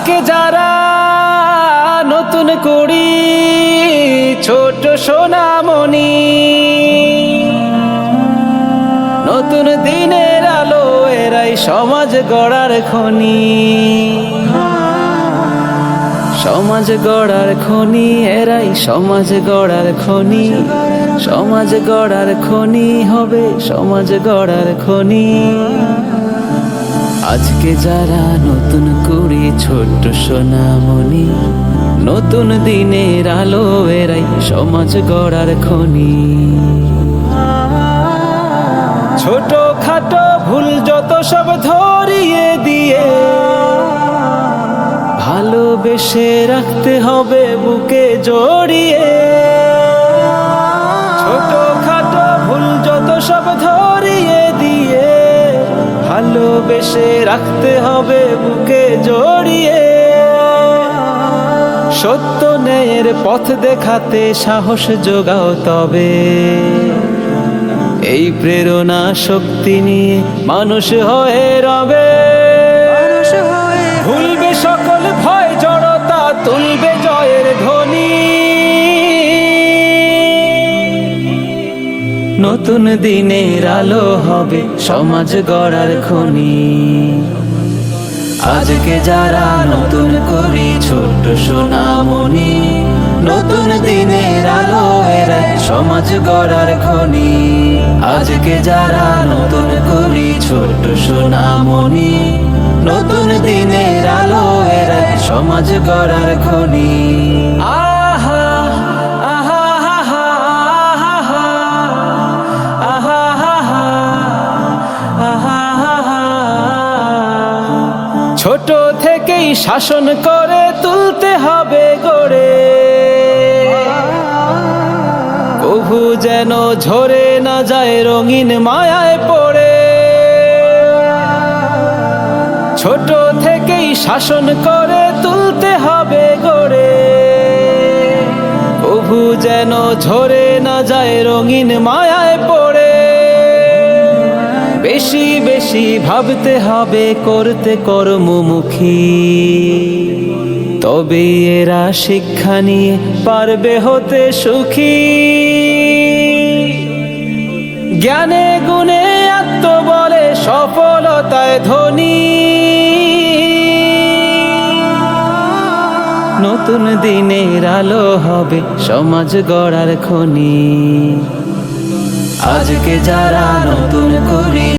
আজকে যারা নতুন করি ছোট সোনামণি, নতুন দিনের আলো এরাই সমাজ গড়ার খনি, সমাজ গড়ার খনি এরাই সমাজ গড়ার খনি, সমাজ গড়ার খনি হবে সমাজ গড়ার খনি। আজকে যারা নতুন করি ছোট্ট সোনামণি, নতুন দিনের আলো এরাই সমাজ গড়ার খনি। ছোট খাটো ভুল যত সব ধরিয়ে দিয়ে ভালোবেসে রাখতে হবে বুকে জড়িয়ে। ছোট খাটো ভুল যত সব ধরিয়ে দিয়ে ভালোবেসে রাখতে হবে বুকে জড়িয়ে। সত্য ন্যায়ের পথ দেখাতে সাহস যোগাও তবে, এই প্রেরণা শক্তি নিয়ে মানুষ হয়ে রবে। ভুলবে সকল ভয় জড়তা, তুলবে জয়ের ধ্বনি। নতুন দিনের আলো হবে সমাজ গড়ার খনি। আজকে যারা নতুন করি ছোট্ট সোনামণি, নতুন দিনের আলো এরাই সমাজ গড়ার খনি। আজকে যারা নতুন করি ছোট্ট সোনামণি, নতুন দিনের আলো এরাই সমাজ গড়ার খনি। আহা আহা আহা আহা আহা আহা। ছোট থেকেই শাসন করে তুলতে হবে গড়ে, কভু যেন ঝরে না যায় রঙিন মায়ায় পড়ে। ছোট থেকেই শাসন করে তুলতে হবে গড়ে, কভু যেন ঝরে না যায় রঙিন মায়ায় পড়ে। বেশি বেশি ভাবতে হবে করতে কর্মমুখী, তবে এরা শিক্ষা নিয়ে পারবে হতে সুখী। জ্ঞানে গুণে আত্মবলে সফলতায় ধনী। নতুন দিনের আলো হবে সমাজ গড়ার খনি। আজকে যারা নতুন করি